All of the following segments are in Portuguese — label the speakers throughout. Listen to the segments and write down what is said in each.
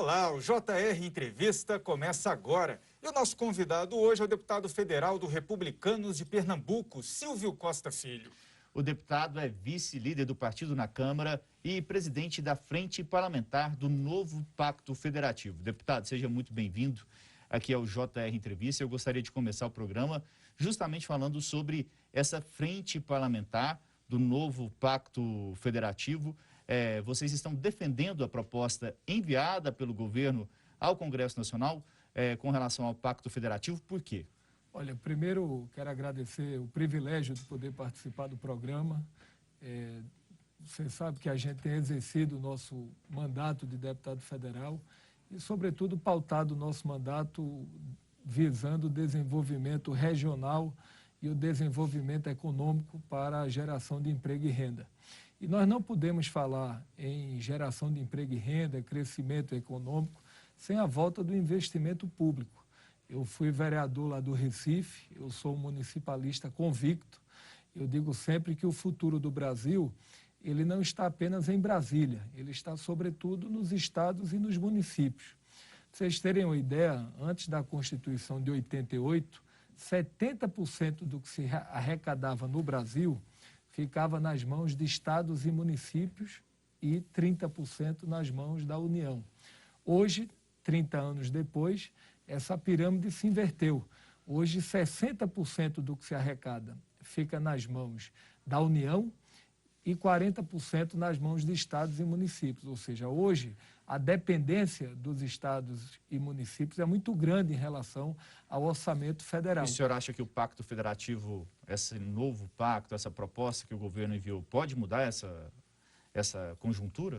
Speaker 1: Olá, o JR Entrevista começa agora. E o nosso convidado hoje é o deputado federal do Republicanos de Pernambuco, Silvio Costa Filho.
Speaker 2: O deputado é vice-líder do partido na Câmara e presidente da Frente Parlamentar do Novo Pacto Federativo. Deputado, seja muito bem-vindo aqui ao JR Entrevista. Eu gostaria de começar o programa justamente falando sobre essa Frente Parlamentar do Novo Pacto Federativo. Vocês estão defendendo a proposta enviada pelo governo ao Congresso Nacional com relação ao Pacto Federativo. Por quê?
Speaker 3: Olha, primeiro quero agradecer o privilégio de poder participar do programa. Você sabe que a gente tem exercido o nosso mandato de deputado federal e, sobretudo, pautado o nosso mandato visando o desenvolvimento regional e o desenvolvimento econômico para a geração de emprego e renda. E nós não podemos falar em geração de emprego e renda, crescimento econômico, sem a volta do investimento público. Eu fui vereador lá do Recife, eu sou um municipalista convicto. Eu digo sempre que o futuro do Brasil, ele não está apenas em Brasília, ele está sobretudo nos estados e nos municípios. Para vocês terem uma ideia, antes da Constituição de 88, 70% do que se arrecadava no Brasil ficava nas mãos de estados e municípios e 30% nas mãos da União. Hoje, 30 anos depois, essa pirâmide se inverteu. Hoje, 60% do que se arrecada fica nas mãos da União e 40% nas mãos de estados e municípios. Ou seja, hoje, a dependência dos estados e municípios é muito grande em relação ao orçamento federal.
Speaker 2: E o senhor acha que o Pacto Federativo, esse novo pacto, essa proposta que o governo enviou, pode mudar essa conjuntura?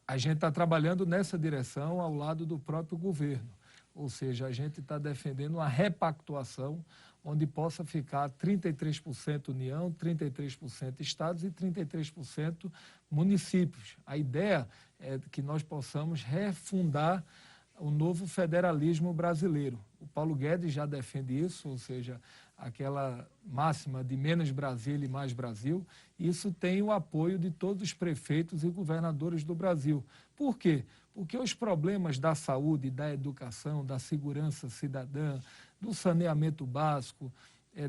Speaker 3: A gente está trabalhando nessa direção ao lado do próprio governo. Ou seja, a gente está defendendo uma repactuação onde possa ficar 33% União, 33% estados e 33% municípios. A ideia é que nós possamos refundar o novo federalismo brasileiro. O Paulo Guedes já defende isso, ou seja, aquela máxima de menos Brasília e mais Brasil. Isso tem o apoio de todos os prefeitos e governadores do Brasil. Por quê? Porque os problemas da saúde, da educação, da segurança cidadã, do saneamento básico,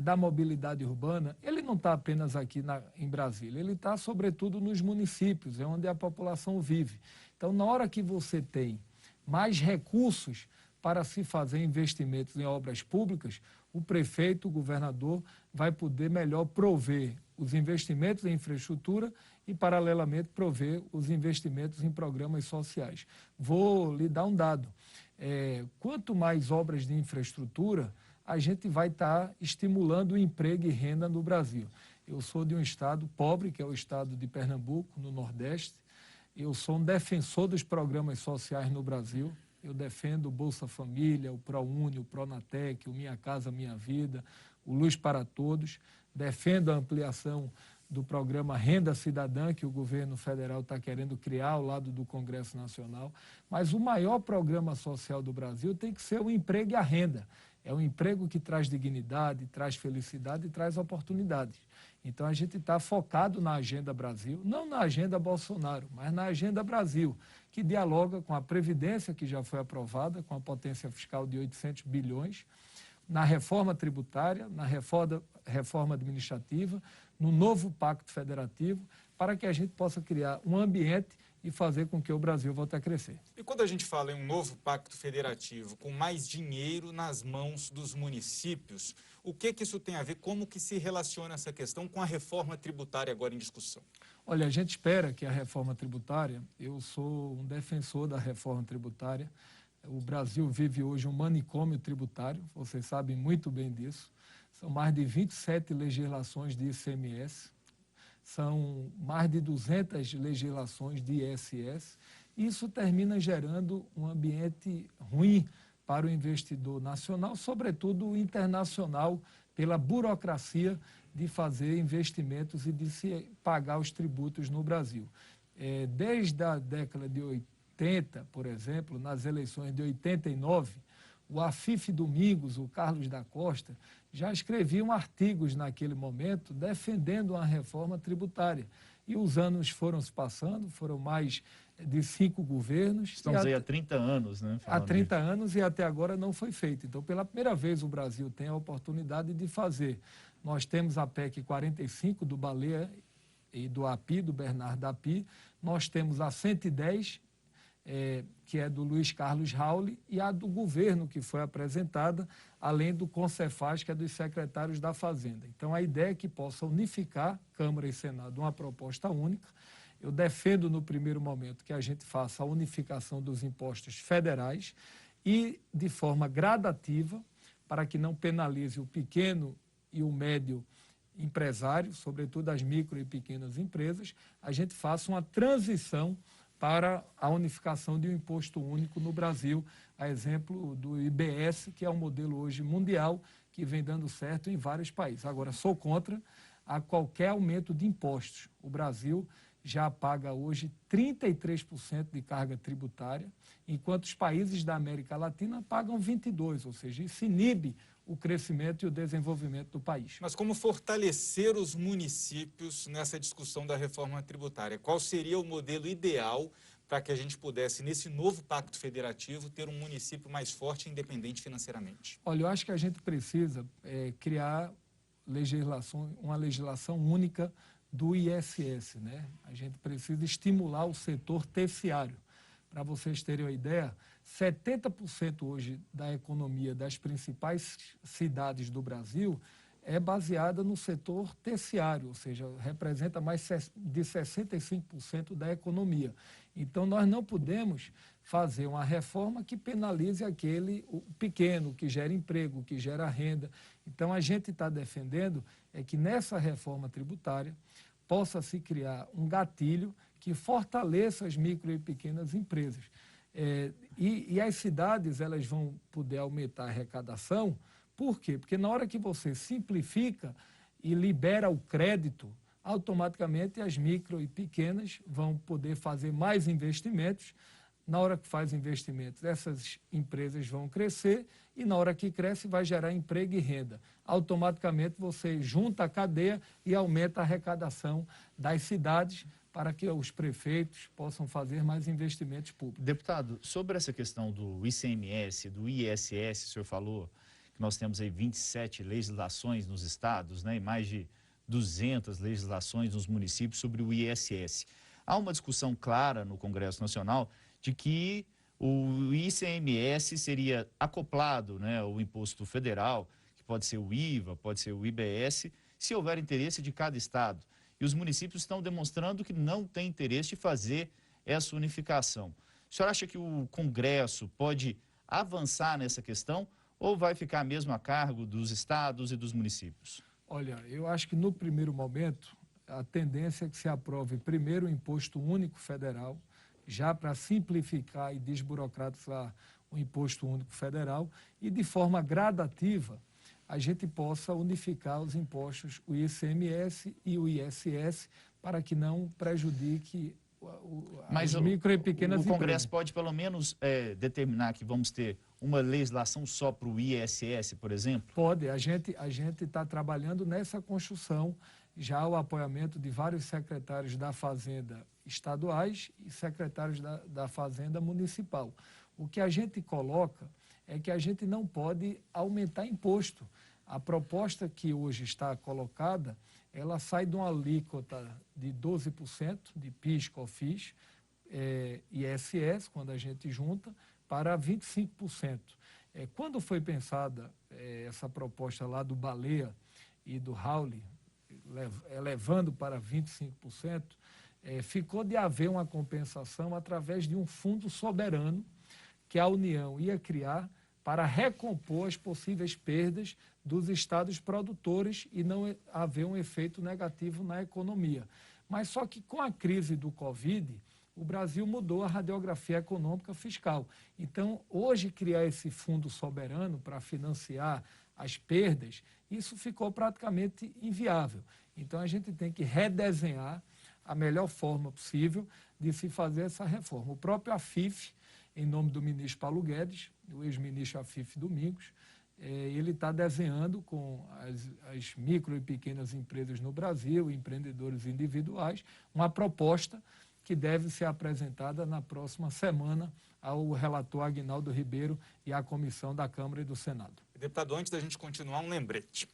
Speaker 3: da mobilidade urbana, ele não está apenas aqui em Brasília, ele está sobretudo nos municípios, é onde a população vive. Então, na hora que você tem mais recursos para se fazer investimentos em obras públicas, o prefeito, o governador, vai poder melhor prover os investimentos em infraestrutura e, paralelamente, prover os investimentos em programas sociais. Vou lhe dar um dado. Quanto mais obras de infraestrutura, a gente vai estar estimulando o emprego e renda no Brasil. Eu sou de um estado pobre, que é o estado de Pernambuco, no Nordeste. Eu sou um defensor dos programas sociais no Brasil. Eu defendo o Bolsa Família, o ProUni, o Pronatec, o Minha Casa Minha Vida, o Luz para Todos. Defendo a ampliação do programa Renda Cidadã, que o governo federal está querendo criar ao lado do Congresso Nacional. Mas o maior programa social do Brasil tem que ser o emprego e a renda. É um emprego que traz dignidade, traz felicidade e traz oportunidades. Então, a gente está focado na Agenda Brasil, não na Agenda Bolsonaro, mas na Agenda Brasil, que dialoga com a Previdência, que já foi aprovada, com a potência fiscal de 800 bilhões, na reforma tributária, na reforma administrativa, no novo Pacto Federativo, para que a gente possa criar um ambiente e fazer com que o Brasil volte a crescer.
Speaker 1: E quando a gente fala em um novo pacto federativo, com mais dinheiro nas mãos dos municípios, o que isso tem a ver, como que se relaciona essa questão com a reforma tributária agora em discussão?
Speaker 3: Olha, a gente espera que a reforma tributária, eu sou um defensor da reforma tributária, o Brasil vive hoje um manicômio tributário, vocês sabem muito bem disso, são mais de 27 legislações de ICMS, são mais de 200 legislações de ISS. Isso termina gerando um ambiente ruim para o investidor nacional, sobretudo o internacional, pela burocracia de fazer investimentos e de se pagar os tributos no Brasil. Desde a década de 80, por exemplo, nas eleições de 89, o Afif Domingos, o Carlos da Costa, já escreviam artigos naquele momento defendendo uma reforma tributária. E os anos foram se passando, foram mais de 5 governos.
Speaker 2: Estamos aí há 30 anos, né?
Speaker 3: Há 30 anos e até agora não foi feito. Então, pela primeira vez, o Brasil tem a oportunidade de fazer. Nós temos a PEC 45 do Baleia e do API, do Bernardo Api. Nós temos a 110, que é do Luiz Carlos Rauli, e a do governo, que foi apresentada, além do Concefaz, que é dos secretários da Fazenda. Então, a ideia é que possa unificar Câmara e Senado uma proposta única. Eu defendo, no primeiro momento, que a gente faça a unificação dos impostos federais e de forma gradativa, para que não penalize o pequeno e o médio empresário, sobretudo as micro e pequenas empresas, a gente faça uma transição para a unificação de um imposto único no Brasil, a exemplo do IBS, que é um modelo hoje mundial, que vem dando certo em vários países. Agora, sou contra a qualquer aumento de impostos. O Brasil já paga hoje 33% de carga tributária, enquanto os países da América Latina pagam 22%, ou seja, isso inibe o crescimento e o desenvolvimento do país.
Speaker 1: Mas como fortalecer os municípios nessa discussão da reforma tributária? Qual seria o modelo ideal para que a gente pudesse, nesse novo pacto federativo, ter um município mais forte e independente financeiramente?
Speaker 3: Olha, eu acho que a gente precisa criar uma legislação única do ISS, né? A gente precisa estimular o setor terciário. Para vocês terem uma ideia, 70% hoje da economia das principais cidades do Brasil é baseada no setor terciário, ou seja, representa mais de 65% da economia. Então, nós não podemos fazer uma reforma que penalize o pequeno, que gera emprego, que gera renda. Então, a gente está defendendo que nessa reforma tributária possa se criar um gatilho que fortaleça as micro e pequenas empresas. E as cidades elas vão poder aumentar a arrecadação. Por quê? Porque na hora que você simplifica e libera o crédito, automaticamente as micro e pequenas vão poder fazer mais investimentos. Na hora que faz investimentos, essas empresas vão crescer e na hora que cresce vai gerar emprego e renda. Automaticamente você junta a cadeia e aumenta a arrecadação das cidades para que os prefeitos possam fazer mais investimentos públicos.
Speaker 2: Deputado, sobre essa questão do ICMS, do ISS, o senhor falou que nós temos aí 27 legislações nos estados, né, e mais de 200 legislações nos municípios sobre o ISS. Há uma discussão clara no Congresso Nacional de que o ICMS seria acoplado, né, ao imposto federal, que pode ser o IVA, pode ser o IBS, se houver interesse de cada estado. E os municípios estão demonstrando que não têm interesse de fazer essa unificação. O senhor acha que o Congresso pode avançar nessa questão ou vai ficar mesmo a cargo dos estados e dos municípios?
Speaker 3: Olha, eu acho que no primeiro momento a tendência é que se aprove primeiro o imposto único federal, já para simplificar e desburocratizar o imposto único federal e de forma gradativa a gente possa unificar os impostos, o ICMS e o ISS, para que não prejudique as micro e pequenas empresas.
Speaker 2: O Congresso pode pelo menos determinar que vamos ter uma legislação só para o ISS, por exemplo?
Speaker 3: Pode, a gente está trabalhando nessa construção, já o apoiamento de vários secretários da Fazenda estaduais e secretários da Fazenda municipal. O que a gente coloca é que a gente não pode aumentar imposto. A proposta que hoje está colocada, ela sai de uma alíquota de 12% de PIS, COFINS, ISS, quando a gente junta, para 25%. Quando foi pensada essa proposta lá do Baleia e do Rauli, elevando para 25%, ficou de haver uma compensação através de um fundo soberano que a União ia criar para recompor as possíveis perdas dos estados produtores e não haver um efeito negativo na economia. Mas só que com a crise do Covid, o Brasil mudou a radiografia econômica fiscal. Então, hoje, criar esse fundo soberano para financiar as perdas, isso ficou praticamente inviável. Então, a gente tem que redesenhar a melhor forma possível de se fazer essa reforma. O próprio AFIF, em nome do ministro Paulo Guedes, o ex-ministro AFIF Domingos, ele está desenhando com as micro e pequenas empresas no Brasil, empreendedores individuais, uma proposta que deve ser apresentada na próxima semana ao relator Aguinaldo Ribeiro e à comissão da Câmara e do Senado.
Speaker 1: Deputado, antes da gente continuar, um lembrete.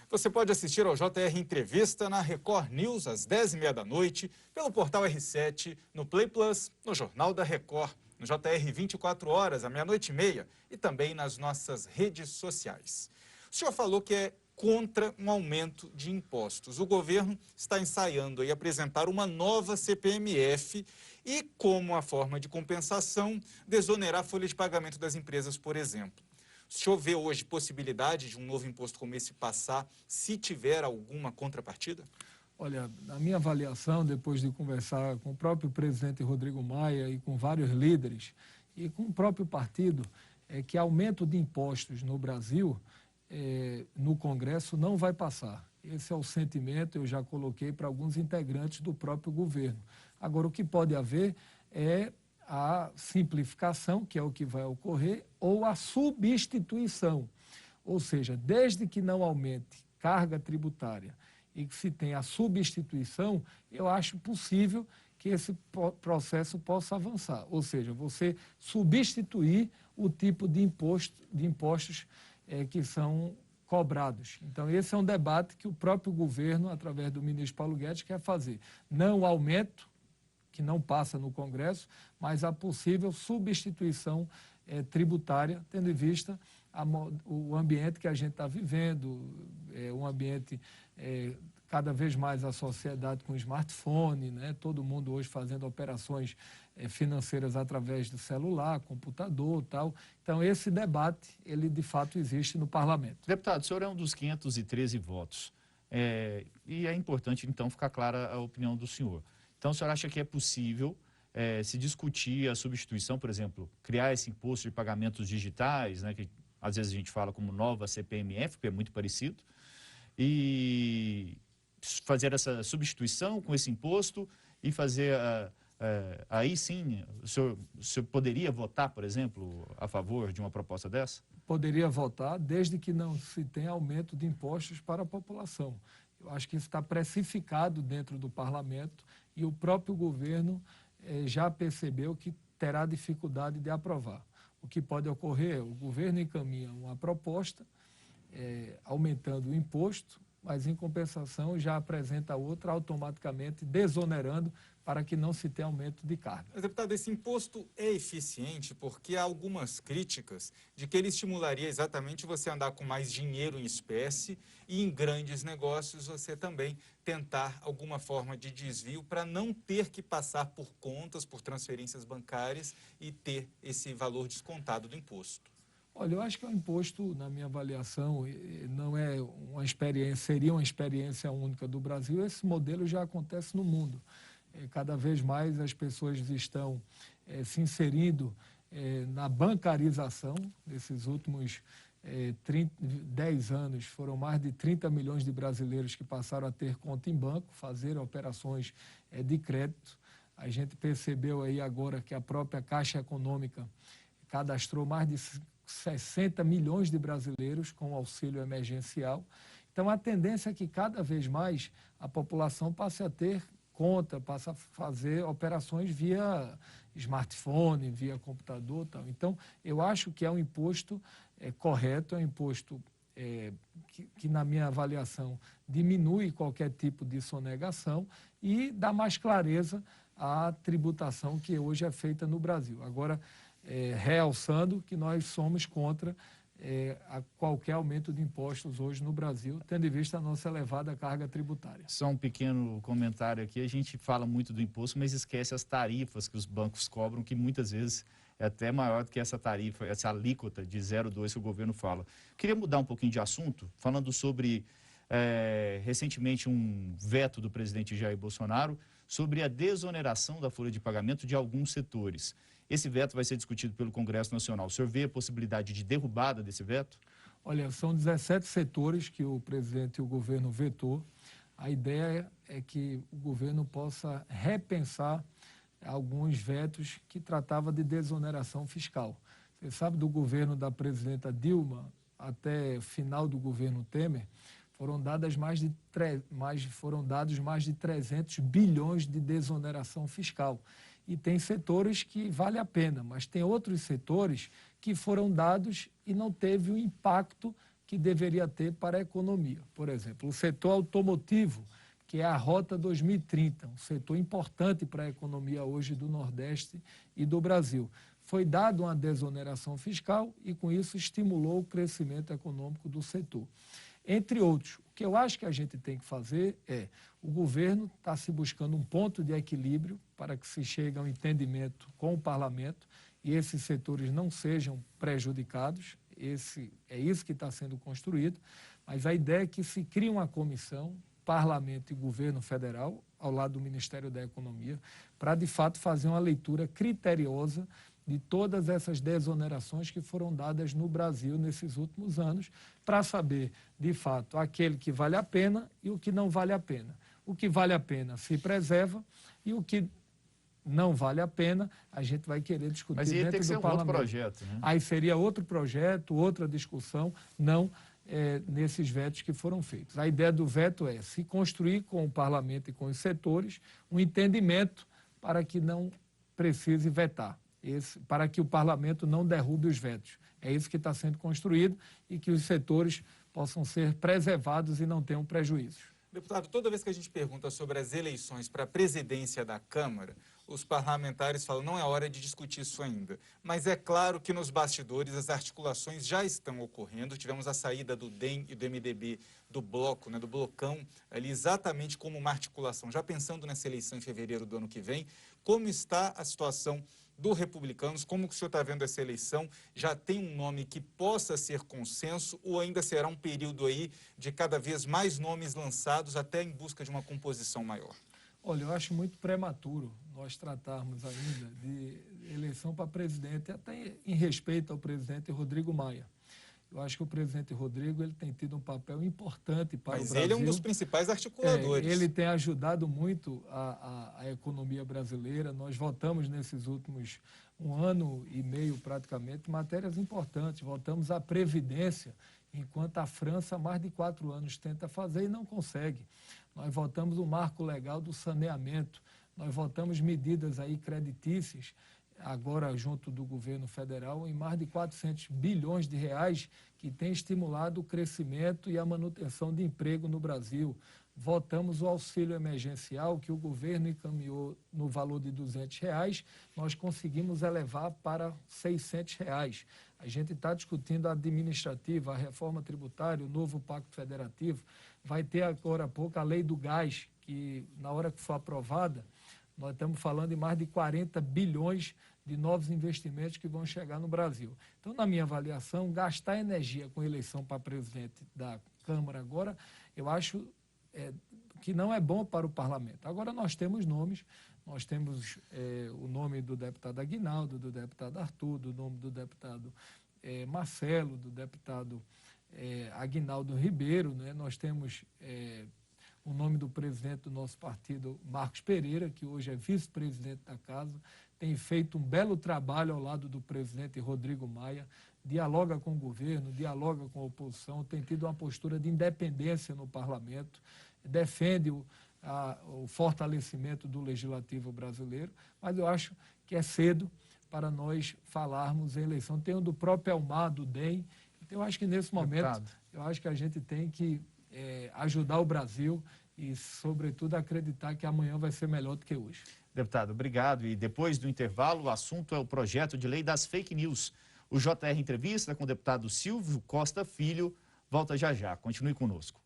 Speaker 1: Você pode assistir ao JR Entrevista na Record News às 10h30 da noite, pelo portal R7, no Play Plus, no Jornal da Record, no JR 24 horas, à 00h30 e também nas nossas redes sociais. O senhor falou que é contra um aumento de impostos. O governo está ensaiando aí apresentar uma nova CPMF e, como a forma de compensação, desonerar a folha de pagamento das empresas, por exemplo. O senhor vê hoje possibilidade de um novo imposto como esse passar, se tiver alguma contrapartida?
Speaker 3: Olha, na minha avaliação, depois de conversar com o próprio presidente Rodrigo Maia e com vários líderes e com o próprio partido, é que aumento de impostos no Brasil, no Congresso, não vai passar. Esse é o sentimento, eu já coloquei para alguns integrantes do próprio governo. Agora, o que pode haver é a simplificação, que é o que vai ocorrer, ou a substituição. Ou seja, desde que não aumente carga tributária e que se tenha a substituição, eu acho possível que esse processo possa avançar. Ou seja, você substituir o tipo de impostos que são cobrados. Então, esse é um debate que o próprio governo, através do ministro Paulo Guedes, quer fazer. Não o aumento, que não passa no Congresso, mas a possível substituição tributária, tendo em vista o ambiente que a gente está vivendo, um ambiente cada vez mais a sociedade com smartphone, né? Todo mundo hoje fazendo operações financeiras através do celular, computador, tal. Então, esse debate, ele de fato existe no parlamento.
Speaker 2: Deputado, o senhor é um dos 513 votos. E é importante, então, ficar clara a opinião do senhor. Então, o senhor acha que é possível se discutir a substituição, por exemplo, criar esse imposto de pagamentos digitais, né, que às vezes a gente fala como nova CPMF, que é muito parecido, e fazer essa substituição com esse imposto e fazer, aí sim, o senhor poderia votar, por exemplo, a favor de uma proposta dessa?
Speaker 3: Poderia votar, desde que não se tenha aumento de impostos para a população. Eu acho que isso está precificado dentro do parlamento e o próprio governo já percebeu que terá dificuldade de aprovar. O que pode ocorrer, o governo encaminha uma proposta aumentando o imposto, mas em compensação já apresenta outra automaticamente desonerando para que não se tenha aumento de carga.
Speaker 1: Mas, deputado, esse imposto é eficiente porque há algumas críticas de que ele estimularia exatamente você andar com mais dinheiro em espécie e em grandes negócios você também tentar alguma forma de desvio para não ter que passar por contas, por transferências bancárias e ter esse valor descontado do imposto.
Speaker 3: Olha, eu acho que o imposto, na minha avaliação, não é uma experiência, seria uma experiência única do Brasil. Esse modelo já acontece no mundo. Cada vez mais as pessoas estão se inserindo na bancarização. Nesses últimos 10 anos, foram mais de 30 milhões de brasileiros que passaram a ter conta em banco, fazer operações de crédito. A gente percebeu aí agora que a própria Caixa Econômica cadastrou mais de 60 milhões de brasileiros com auxílio emergencial. Então, a tendência é que cada vez mais a população passe a ter conta, passe a fazer operações via smartphone, via computador, tal. Então, eu acho que é um imposto correto, é um imposto que, na minha avaliação, diminui qualquer tipo de sonegação e dá mais clareza à tributação que hoje é feita no Brasil. Agora, realçando que nós somos contra a qualquer aumento de impostos hoje no Brasil, tendo em vista a nossa elevada carga tributária.
Speaker 2: Só um pequeno comentário aqui, a gente fala muito do imposto, mas esquece as tarifas que os bancos cobram, que muitas vezes é até maior do que essa tarifa, essa alíquota de 0,2 que o governo fala. Queria mudar um pouquinho de assunto, falando sobre, recentemente, um veto do presidente Jair Bolsonaro sobre a desoneração da folha de pagamento de alguns setores. Esse veto vai ser discutido pelo Congresso Nacional. O senhor vê a possibilidade de derrubada desse veto?
Speaker 3: Olha, são 17 setores que o presidente e o governo vetou. A ideia é que o governo possa repensar alguns vetos que tratavam de desoneração fiscal. Você sabe, do governo da presidenta Dilma, até final do governo Temer, foram dados mais de 300 bilhões de desoneração fiscal. E tem setores que vale a pena, mas tem outros setores que foram dados e não teve o impacto que deveria ter para a economia. Por exemplo, o setor automotivo, que é a Rota 2030, um setor importante para a economia hoje do Nordeste e do Brasil. Foi dada uma desoneração fiscal e, com isso, estimulou o crescimento econômico do setor. Entre outros, o que eu acho que a gente tem que fazer é, o governo está se buscando um ponto de equilíbrio para que se chegue a um entendimento com o parlamento e esses setores não sejam prejudicados. É isso que está sendo construído, mas a ideia é que se crie uma comissão, parlamento e governo federal, ao lado do Ministério da Economia, para, de fato, fazer uma leitura criteriosa de todas essas desonerações que foram dadas no Brasil nesses últimos anos, para saber, de fato, aquele que vale a pena e o que não vale a pena. O que vale a pena se preserva e o que não vale a pena, a gente vai querer discutir dentro do parlamento. Mas ia ter que ser um outro projeto, né? Aí seria outro projeto, outra discussão, não nesses vetos que foram feitos. A ideia do veto é se construir com o parlamento e com os setores um entendimento para que não precise vetar. Para que o parlamento não derrube os vetos. É isso que está sendo construído e que os setores possam ser preservados e não tenham prejuízos.
Speaker 1: Deputado, toda vez que a gente pergunta sobre as eleições para a presidência da Câmara, os parlamentares falam não é hora de discutir isso ainda. Mas é claro que nos bastidores as articulações já estão ocorrendo. Tivemos a saída do DEM e do MDB do bloco, do blocão, ali exatamente como uma articulação. Já pensando nessa eleição em fevereiro do ano que vem, como está a situação do Republicanos? Como que o senhor está vendo essa eleição? Já tem um nome que possa ser consenso ou ainda será um período aí de cada vez mais nomes lançados até em busca de uma composição maior?
Speaker 3: Olha, eu acho muito prematuro nós tratarmos ainda de eleição para presidente, até em respeito ao presidente Rodrigo Maia. Eu acho que o presidente Rodrigo ele tem tido um papel importante para o Brasil.
Speaker 1: Mas ele é um dos principais articuladores.
Speaker 3: Ele tem ajudado muito a economia brasileira. Nós votamos nesses últimos 1 ano e meio, praticamente, matérias importantes. Votamos a Previdência, enquanto a França, há mais de 4 anos, tenta fazer e não consegue. Nós votamos o marco legal do saneamento. Nós votamos medidas aí creditícias, agora junto do governo federal, em mais de 400 bilhões de reais, que tem estimulado o crescimento e a manutenção de emprego no Brasil. Votamos o auxílio emergencial, que o governo encaminhou no valor de R$200, nós conseguimos elevar para R$600. A gente está discutindo a administrativa, a reforma tributária, o novo pacto federativo. Vai ter agora há pouco a lei do gás, que na hora que for aprovada, nós estamos falando de mais de 40 bilhões de novos investimentos que vão chegar no Brasil. Então, na minha avaliação, gastar energia com eleição para presidente da Câmara agora, eu acho que não é bom para o parlamento. Agora, nós temos nomes, nós temos o nome do deputado Aguinaldo, do deputado Arthur, do nome do deputado Marcelo, do deputado Aguinaldo Ribeiro, né? Nós temos o nome do presidente do nosso partido, Marcos Pereira, que hoje é vice-presidente da Casa, tem feito um belo trabalho ao lado do presidente Rodrigo Maia, dialoga com o governo, dialoga com a oposição, tem tido uma postura de independência no parlamento, defende o fortalecimento do legislativo brasileiro, mas eu acho que é cedo para nós falarmos em eleição. Tem o do próprio Elmar, do DEM, então eu acho que nesse momento, eu acho que a gente tem que ajudar o Brasil e, sobretudo, acreditar que amanhã vai ser melhor do que hoje.
Speaker 2: Deputado, obrigado. E depois do intervalo, o assunto é o projeto de lei das fake news. O JR Entrevista com o deputado Silvio Costa Filho volta já já. Continue conosco.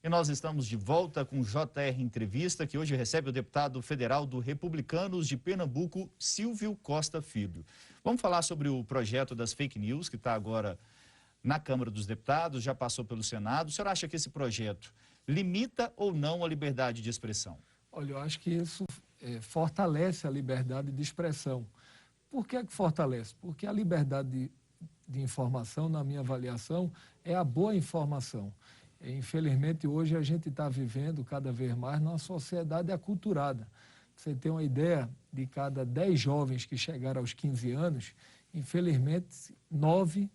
Speaker 2: E nós estamos de volta com o JR Entrevista, que hoje recebe o deputado federal do Republicanos de Pernambuco, Silvio Costa Filho. Vamos falar sobre o projeto das fake news, que está agora na Câmara dos Deputados, já passou pelo Senado. O senhor acha que esse projeto limita ou não a liberdade de expressão?
Speaker 3: Olha, eu acho que isso fortalece a liberdade de expressão. Por que fortalece? Porque a liberdade de informação, na minha avaliação, é a boa informação. Infelizmente, hoje a gente está vivendo cada vez mais numa sociedade aculturada. Você tem uma ideia, de cada 10 jovens que chegaram aos 15 anos, infelizmente, 9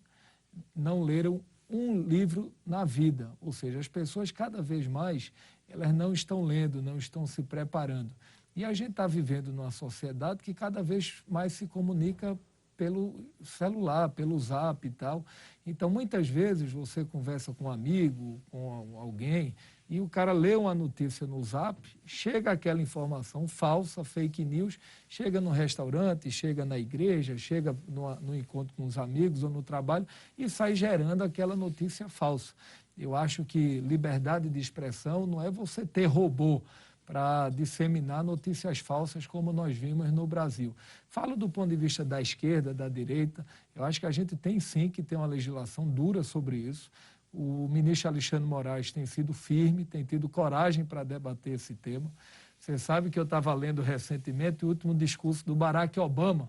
Speaker 3: não leram um livro na vida. Ou seja, as pessoas cada vez mais, elas não estão lendo, não estão se preparando. E a gente está vivendo numa sociedade que cada vez mais se comunica pelo celular, pelo Zap e tal. Então, muitas vezes, você conversa com um amigo, com alguém, e o cara lê uma notícia no Zap, chega aquela informação falsa, fake news, chega no restaurante, chega na igreja, chega no encontro com os amigos ou no trabalho e sai gerando aquela notícia falsa. Eu acho que liberdade de expressão não é você ter robô para disseminar notícias falsas como nós vimos no Brasil. Falo do ponto de vista da esquerda, da direita, eu acho que a gente tem sim que ter uma legislação dura sobre isso. O ministro Alexandre Moraes tem sido firme, tem tido coragem para debater esse tema. Você sabe que eu estava lendo recentemente o último discurso do Barack Obama,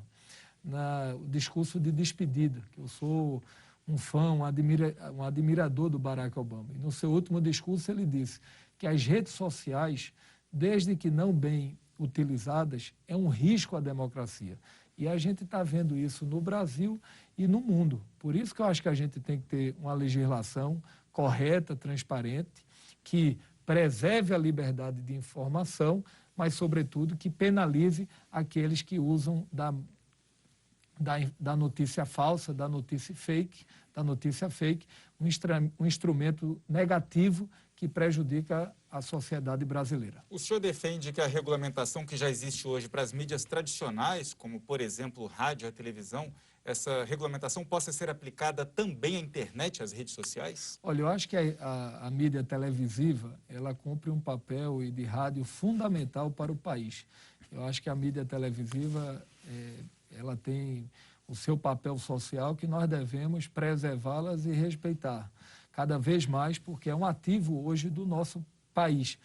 Speaker 3: o discurso de despedida, que eu sou um fã, um admirador do Barack Obama. E no seu último discurso ele disse que as redes sociais, desde que não bem utilizadas, é um risco à democracia. E a gente está vendo isso no Brasil e no mundo. Por isso que eu acho que a gente tem que ter uma legislação correta, transparente, que preserve a liberdade de informação, mas, sobretudo, que penalize aqueles que usam da notícia falsa, da notícia fake, um instrumento negativo que prejudica a sociedade brasileira.
Speaker 1: O senhor defende que a regulamentação que já existe hoje para as mídias tradicionais, como, por exemplo, rádio e televisão, essa regulamentação possa ser aplicada também à internet, às redes sociais?
Speaker 3: Olha, eu acho que a mídia televisiva, ela cumpre um papel e de rádio fundamental para o país. Eu acho que a mídia televisiva, ela tem o seu papel social que nós devemos preservá-las e respeitar cada vez mais, porque é um ativo hoje do nosso país.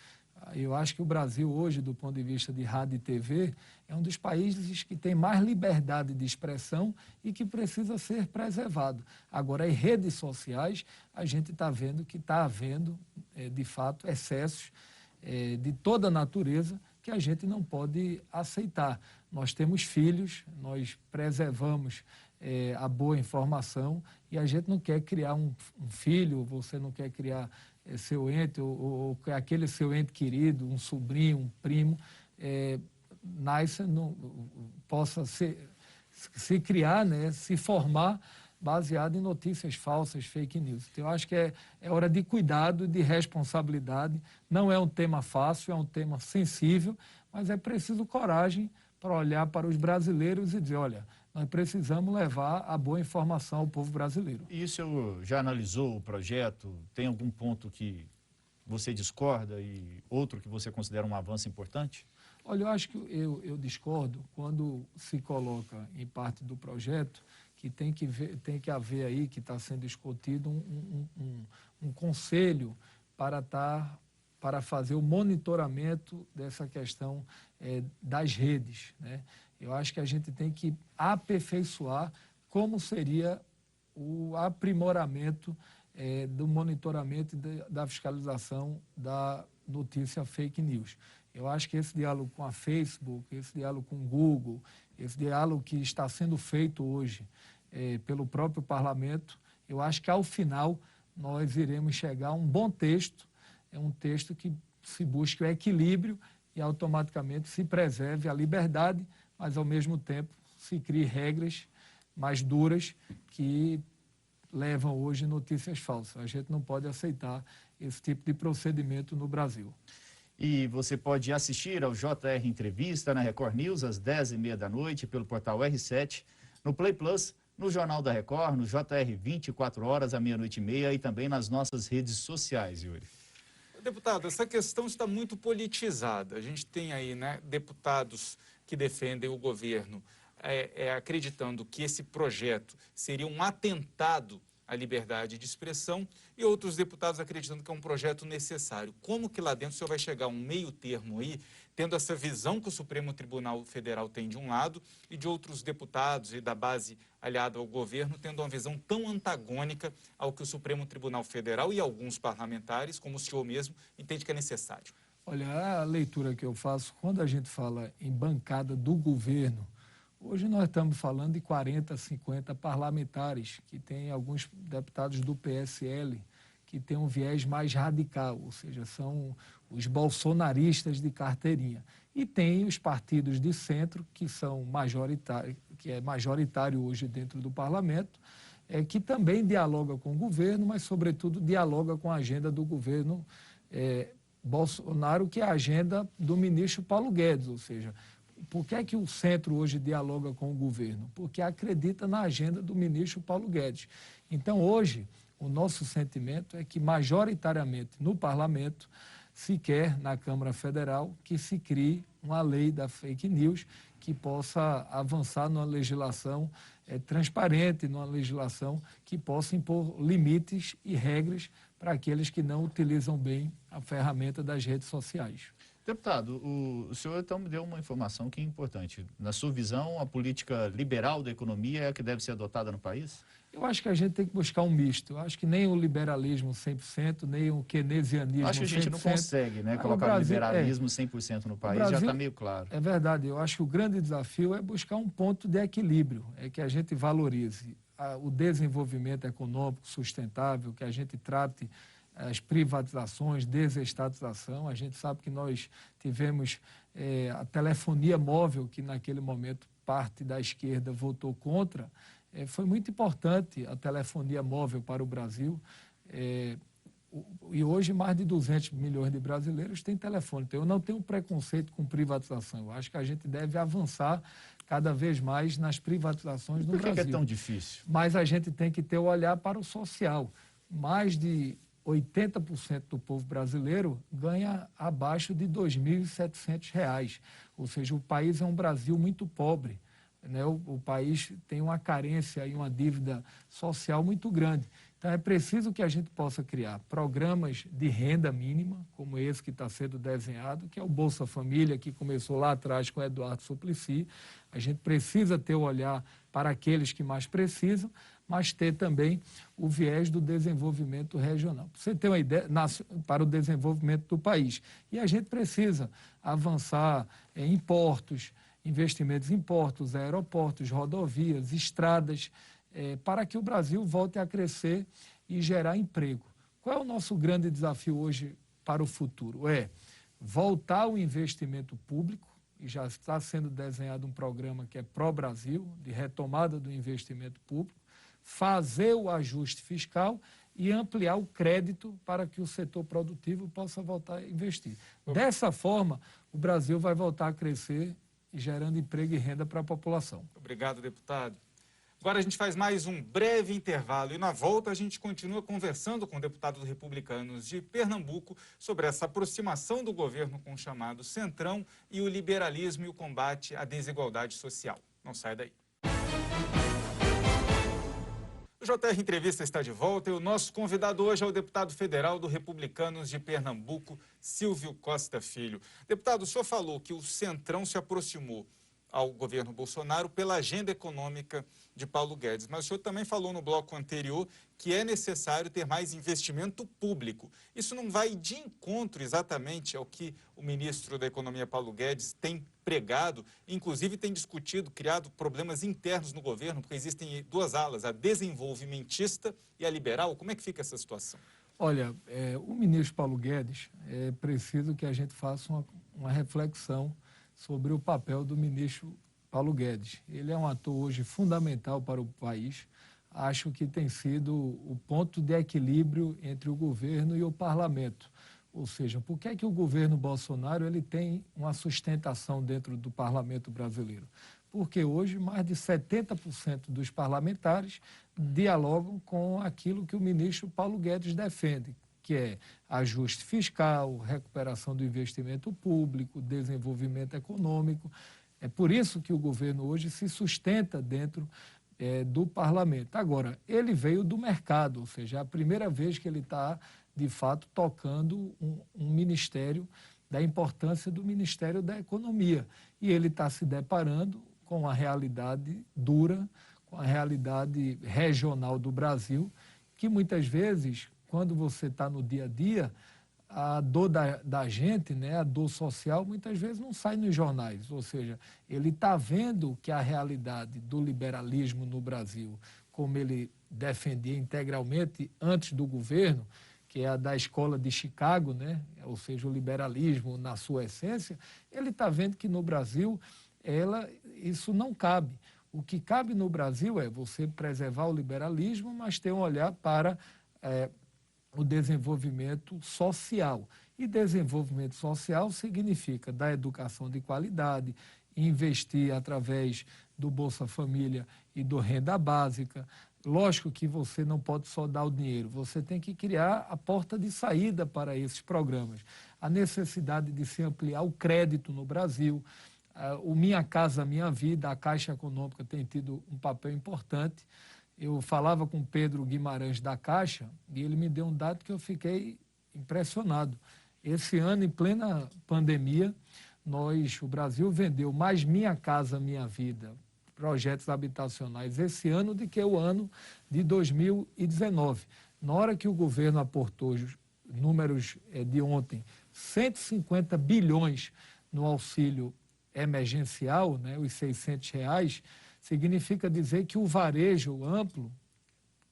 Speaker 3: Eu acho que o Brasil hoje, do ponto de vista de rádio e TV, é um dos países que tem mais liberdade de expressão e que precisa ser preservado. Agora, em redes sociais, a gente está vendo que está havendo, de fato, excessos de toda natureza que a gente não pode aceitar. Nós temos filhos, nós preservamos a boa informação e a gente não quer criar um filho, você não quer criar seu ente ou aquele seu ente querido, um sobrinho, um primo, possa se criar, né, se formar baseado em notícias falsas, fake news. Então, eu acho que é hora de cuidado, de responsabilidade. Não é um tema fácil, é um tema sensível, mas é preciso coragem para olhar para os brasileiros e dizer, olha, nós precisamos levar a boa informação ao povo brasileiro.
Speaker 2: E o senhor já analisou o projeto? Tem algum ponto que você discorda e outro que você considera um avanço importante?
Speaker 3: Olha, eu acho que eu discordo quando se coloca em parte do projeto que tem que haver aí, que está sendo discutido, um conselho para fazer o monitoramento dessa questão das redes, né? Eu acho que a gente tem que aperfeiçoar como seria o aprimoramento do monitoramento e da fiscalização da notícia fake news. Eu acho que esse diálogo com a Facebook, esse diálogo com o Google, esse diálogo que está sendo feito hoje pelo próprio parlamento, eu acho que, ao final, nós iremos chegar a um bom texto, um texto que se busque o equilíbrio e automaticamente se preserve a liberdade, mas, ao mesmo tempo, se crie regras mais duras que levam hoje notícias falsas. A gente não pode aceitar esse tipo de procedimento no Brasil.
Speaker 2: E você pode assistir ao JR Entrevista na Record News às 10h30 da noite pelo portal R7, no Play Plus, no Jornal da Record, no JR 24 horas à meia-noite e meia e também nas nossas redes sociais, Yuri.
Speaker 1: Deputado, essa questão está muito politizada. A gente tem aí, né, deputados que defendem o governo acreditando que esse projeto seria um atentado à liberdade de expressão e outros deputados acreditando que é um projeto necessário. Como que lá dentro o senhor vai chegar a um meio termo aí, tendo essa visão que o Supremo Tribunal Federal tem de um lado e de outros deputados e da base aliada ao governo tendo uma visão tão antagônica ao que o Supremo Tribunal Federal e alguns parlamentares, como o senhor mesmo, entende que é necessário?
Speaker 3: Olha, a leitura que eu faço, quando a gente fala em bancada do governo, Hoje nós estamos falando de 40, 50 parlamentares, que tem alguns deputados do PSL, que tem um viés mais radical, ou seja, são os bolsonaristas de carteirinha. E tem os partidos de centro, que são majoritários, que é majoritário hoje dentro do parlamento, que também dialoga com o governo, mas, sobretudo, dialoga com a agenda do governo Bolsonaro, que é a agenda do ministro Paulo Guedes. Ou seja, por que é que o centro hoje dialoga com o governo? Porque acredita na agenda do ministro Paulo Guedes. Então, hoje, o nosso sentimento é que, majoritariamente, no parlamento, se quer, na Câmara Federal, que se crie uma lei da fake news que possa avançar numa legislação transparente, numa legislação que possa impor limites e regras para aqueles que não utilizam bem a ferramenta das redes sociais.
Speaker 2: Deputado, o senhor então me deu uma informação que é importante. Na sua visão, a política liberal da economia é a que deve ser adotada no país?
Speaker 3: Eu acho que a gente tem que buscar um misto. Eu acho que nem o liberalismo 100%, nem o keynesianismo 100%.
Speaker 2: Acho que a gente não consegue, né, colocar o liberalismo 100% no país, Brasil, já está meio claro.
Speaker 3: É verdade. Eu acho que o grande desafio é buscar um ponto de equilíbrio, é que a gente valorize o desenvolvimento econômico sustentável, que a gente trate as privatizações, desestatização. A gente sabe que nós tivemos a telefonia móvel, que naquele momento parte da esquerda votou contra. Foi muito importante a telefonia móvel para o Brasil. E hoje mais de 200 milhões de brasileiros têm telefone. Então, eu não tenho preconceito com privatização. Eu acho que a gente deve avançar cada vez mais nas privatizações no Brasil.
Speaker 2: Por que é tão difícil?
Speaker 3: Mas a gente tem que ter o olhar para o social. Mais de 80% do povo brasileiro ganha abaixo de R$ 2.700. Ou seja, o país é um Brasil muito pobre. Né? O país tem uma carência e uma dívida social muito grande. Então, é preciso que a gente possa criar programas de renda mínima, como esse que está sendo desenhado, que é o Bolsa Família, que começou lá atrás com o Eduardo Suplicy. A gente precisa ter o olhar para aqueles que mais precisam, mas ter também o viés do desenvolvimento regional. Para você ter uma ideia, para o desenvolvimento do país. E a gente precisa avançar em portos, investimentos em portos, aeroportos, rodovias, estradas, para que o Brasil volte a crescer e gerar emprego. Qual é o nosso grande desafio hoje para o futuro? É voltar o investimento público, e já está sendo desenhado um programa que é Pró-Brasil, de retomada do investimento público, fazer o ajuste fiscal e ampliar o crédito para que o setor produtivo possa voltar a investir. Dessa forma, o Brasil vai voltar a crescer e gerando emprego e renda para a população.
Speaker 1: Obrigado, deputado. Agora a gente faz mais um breve intervalo e na volta a gente continua conversando com deputados republicanos de Pernambuco sobre essa aproximação do governo com o chamado Centrão e o liberalismo e o combate à desigualdade social. Não sai daí. O JR Entrevista está de volta e o nosso convidado hoje é o deputado federal do Republicanos de Pernambuco, Silvio Costa Filho. Deputado, o senhor falou que o Centrão se aproximou ao governo Bolsonaro pela agenda econômica de Paulo Guedes, mas o senhor também falou no bloco anterior que é necessário ter mais investimento público. Isso não vai de encontro exatamente ao que o ministro da Economia, Paulo Guedes, tem pregado, inclusive tem discutido, criado problemas internos no governo, porque existem duas alas, a desenvolvimentista e a liberal. Como é que fica essa situação?
Speaker 3: Olha, o ministro Paulo Guedes, é preciso que a gente faça uma reflexão sobre o papel do ministro Paulo Guedes. Ele é um ator hoje fundamental para o país. Acho que tem sido o ponto de equilíbrio entre o governo e o parlamento. Ou seja, por que é que o governo Bolsonaro ele tem uma sustentação dentro do parlamento brasileiro? Porque hoje mais de 70% dos parlamentares dialogam com aquilo que o ministro Paulo Guedes defende, que é ajuste fiscal, recuperação do investimento público, desenvolvimento econômico. É por isso que o governo hoje se sustenta dentro do parlamento. Agora, ele veio do mercado, ou seja, é a primeira vez que ele está, de fato, tocando um ministério da importância do Ministério da Economia. E ele está se deparando com a realidade dura, com a realidade regional do Brasil, que muitas vezes, quando você está no dia a dia, a dor da gente, né, a dor social, muitas vezes não sai nos jornais. Ou seja, ele está vendo que a realidade do liberalismo no Brasil, como ele defendia integralmente antes do governo, que é a da escola de Chicago, né, ou seja, o liberalismo na sua essência, ele está vendo que no Brasil isso não cabe. O que cabe no Brasil é você preservar o liberalismo, mas ter um olhar para o desenvolvimento social. E desenvolvimento social significa dar educação de qualidade, investir através do Bolsa Família e do Renda Básica. Lógico que você não pode só dar o dinheiro, você tem que criar a porta de saída para esses programas. A necessidade de se ampliar o crédito no Brasil, o Minha Casa Minha Vida, a Caixa Econômica tem tido um papel importante. Eu falava com Pedro Guimarães da Caixa e ele me deu um dado que eu fiquei impressionado. Esse ano, em plena pandemia, o Brasil vendeu mais Minha Casa Minha Vida, projetos habitacionais, esse ano do que o ano de 2019. Na hora que o governo aportou números de ontem, 150 bilhões no auxílio emergencial, né, os R$600, significa dizer que o varejo amplo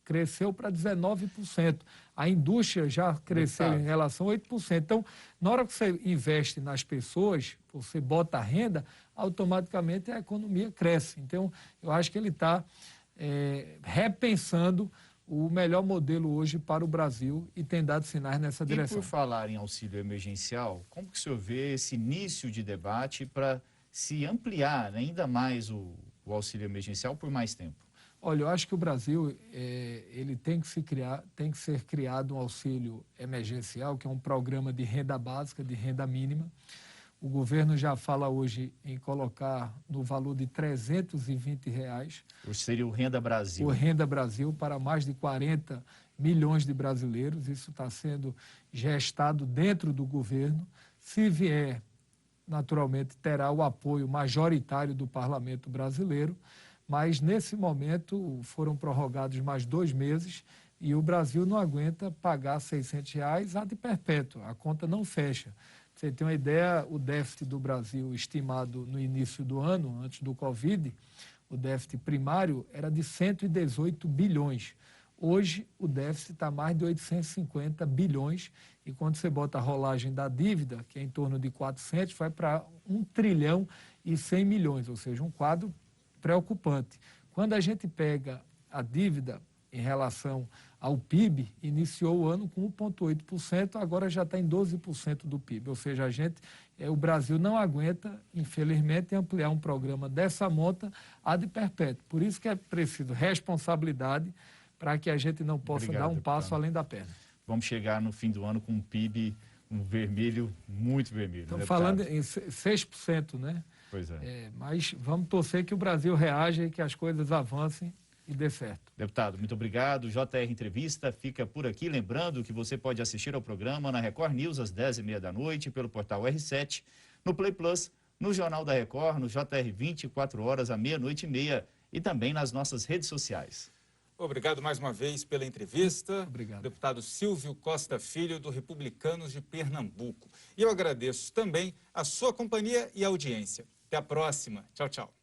Speaker 3: cresceu para 19%. A indústria já cresceu em relação a 8%. Então, na hora que você investe nas pessoas, você bota a renda, automaticamente a economia cresce. Então, eu acho que ele está repensando o melhor modelo hoje para o Brasil e tem dado sinais nessa direção.
Speaker 2: E por falar em auxílio emergencial, como que o senhor vê esse início de debate para se ampliar ainda mais o auxílio emergencial por mais tempo?
Speaker 3: Olha, eu acho que o Brasil ele tem que ser criado um auxílio emergencial, que é um programa de renda básica, de renda mínima. O governo já fala hoje em colocar no valor de R$320.
Speaker 2: Seria o Renda Brasil.
Speaker 3: O Renda Brasil para mais de 40 milhões de brasileiros. Isso está sendo gestado dentro do governo. Se vier, naturalmente, terá o apoio majoritário do parlamento brasileiro. Mas, nesse momento, foram prorrogados mais 2 meses e o Brasil não aguenta pagar R$600 ad perpétuo. A conta não fecha. Pra você ter uma ideia, o déficit do Brasil estimado no início do ano, antes do Covid, o déficit primário era de 118 bilhões. Hoje, o déficit está mais de 850 bilhões e quando você bota a rolagem da dívida, que é em torno de 400, vai para 1 trilhão e 100 milhões, ou seja, um quadro preocupante. Quando a gente pega a dívida em relação ao PIB, iniciou o ano com 1,8%, agora já está em 12% do PIB. Ou seja, o Brasil não aguenta, infelizmente, ampliar um programa dessa monta ad perpétuo. Por isso que é preciso responsabilidade para que a gente não possa dar um passo além da perna.
Speaker 2: Vamos chegar no fim do ano com um PIB vermelho, muito vermelho.
Speaker 3: Estamos falando em 6%, né?
Speaker 2: Pois é.
Speaker 3: Mas vamos torcer que o Brasil reaja e que as coisas avancem e dê certo.
Speaker 2: Deputado, muito obrigado. JR Entrevista fica por aqui. Lembrando que você pode assistir ao programa na Record News às 10h30 da noite, pelo portal R7, no Play Plus, no Jornal da Record, no JR 24 horas à 00h30 e também nas nossas redes sociais.
Speaker 1: Obrigado mais uma vez pela entrevista.
Speaker 3: Obrigado.
Speaker 1: Deputado Silvio Costa Filho, do Republicanos de Pernambuco. E eu agradeço também a sua companhia e audiência. Até a próxima. Tchau, tchau.